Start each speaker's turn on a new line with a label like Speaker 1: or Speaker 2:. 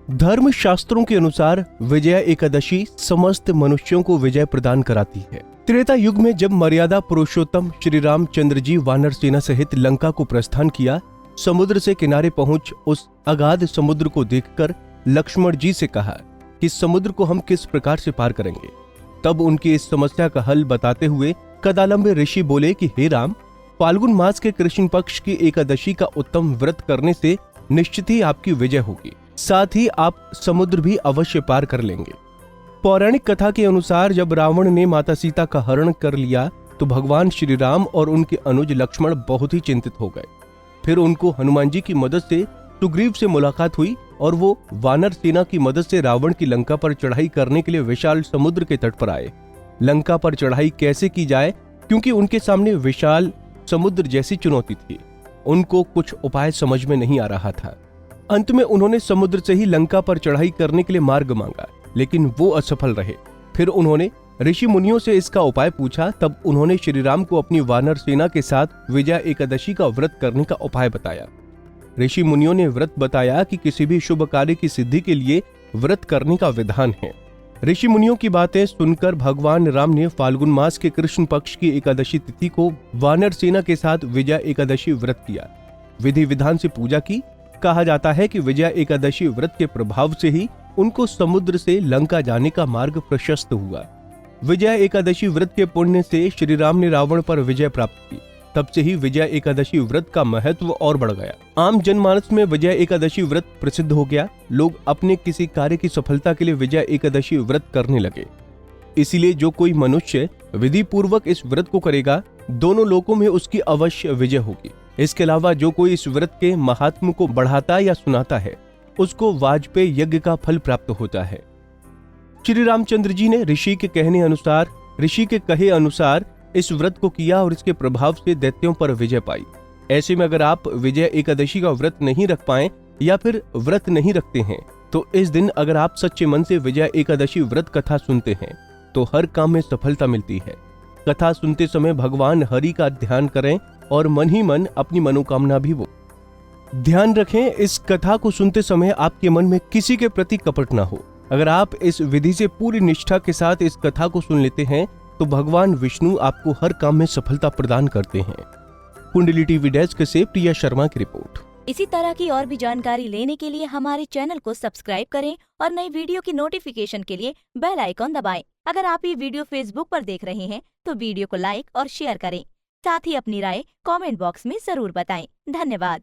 Speaker 1: धर्म शास्त्रों के अनुसार विजया एकादशी समस्त मनुष्यों को विजय प्रदान कराती है। त्रेता युग में जब मर्यादा पुरुषोत्तम श्री रामचंद्र जी वानर सेना सहित लंका को प्रस्थान किया, समुद्र से किनारे पहुंच उस अगाध समुद्र को देखकर लक्ष्मण जी से कहा कि समुद्र को हम किस प्रकार से पार करेंगे। तब उनकी इस समस्या का हल बताते हुए कदालंबे ऋषि बोले कि हे राम, फाल्गुन मास के कृष्ण पक्ष की एकादशी का उत्तम व्रत करने से निश्चित ही आपकी विजय होगी, साथ ही आप समुद्र भी अवश्य पार कर लेंगे। पौराणिक कथा के अनुसार जब रावण ने माता सीता का हरण कर लिया तो भगवान श्री राम और उनके अनुज लक्ष्मण बहुत ही चिंतित हो गए। फिर उनको हनुमान जी की मदद से सुग्रीव से मुलाकात हुई और वो वानर सेना की मदद से रावण की लंका पर चढ़ाई करने के लिए विशाल समुद्र के तट पर आए। लंका पर चढ़ाई कैसे की जाए, क्योंकि उनके सामने विशाल समुद्र जैसी चुनौती थी, उनको कुछ उपाय समझ में नहीं आ रहा था। अंत में उन्होंने समुद्र से ही लंका पर चढ़ाई करने के लिए मार्ग मांगा, लेकिन वो असफल रहे। फिर उन्होंने ऋषि मुनियों से इसका उपाय पूछा। तब उन्होंने श्री राम को अपनी वानर सेना के साथ विजया एकादशी का व्रत करने का उपाय बताया। ऋषि मुनियों ने व्रत बताया कि किसी भी शुभ कार्य की सिद्धि के लिए व्रत करने का विधान है। ऋषि मुनियों की बातें सुनकर भगवान राम ने फाल्गुन मास के कृष्ण पक्ष की एकादशी तिथि को वानर सेना के साथ विजया एकादशी व्रत किया। विधि विधान से पूजा की। कहा जाता है कि विजया एकादशी व्रत के प्रभाव से ही उनको समुद्र से लंका जाने का मार्ग प्रशस्त हुआ। विजया एकादशी व्रत के पुण्य से श्री राम ने रावण पर विजय प्राप्त की। तब से ही विजया एकादशी व्रत का महत्व और बढ़ गया। आम जनमानस में विजया एकादशी व्रत प्रसिद्ध हो गया। लोग अपने किसी कार्य की सफलता के लिए विजया एकादशी व्रत करने लगे। इसीलिए जो कोई मनुष्य विधि पूर्वक इस व्रत को करेगा, दोनों लोकों में उसकी अवश्य विजय होगी। इसके अलावा जो कोई इस व्रत के महात्म को बढ़ाता या सुनाता है, उसको वाजपेयी यज्ञ का फल प्राप्त होता है। श्री रामचंद्र जी ने ऋषि के कहे अनुसार इस व्रत को किया और इसके प्रभाव से दैत्यों पर विजय पाई। ऐसे में अगर आप विजय एकादशी का व्रत नहीं रख पाए या फिर व्रत नहीं रखते हैं, तो इस दिन अगर आप सच्चे मन से विजय एकादशी व्रत कथा सुनते हैं तो हर काम में सफलता मिलती है। कथा सुनते समय भगवान हरि का ध्यान करें और मन ही मन अपनी मनोकामना भी वो ध्यान रखें। इस कथा को सुनते समय आपके मन में किसी के प्रति कपट ना हो। अगर आप इस विधि से पूरी निष्ठा के साथ इस कथा को सुन लेते हैं तो भगवान विष्णु आपको हर काम में सफलता प्रदान करते हैं। कुंडली टीवी डेस्क से प्रिया शर्मा की रिपोर्ट।
Speaker 2: इसी तरह की और भी जानकारी लेने के लिए हमारे चैनल को सब्सक्राइब करें और नई वीडियो की नोटिफिकेशन के लिए बेल आइकॉन दबाएं। अगर आप ये वीडियो फेसबुक पर देख रहे हैं तो वीडियो को लाइक और शेयर करें। साथ ही अपनी राय कमेंट बॉक्स में जरूर बताएं। धन्यवाद।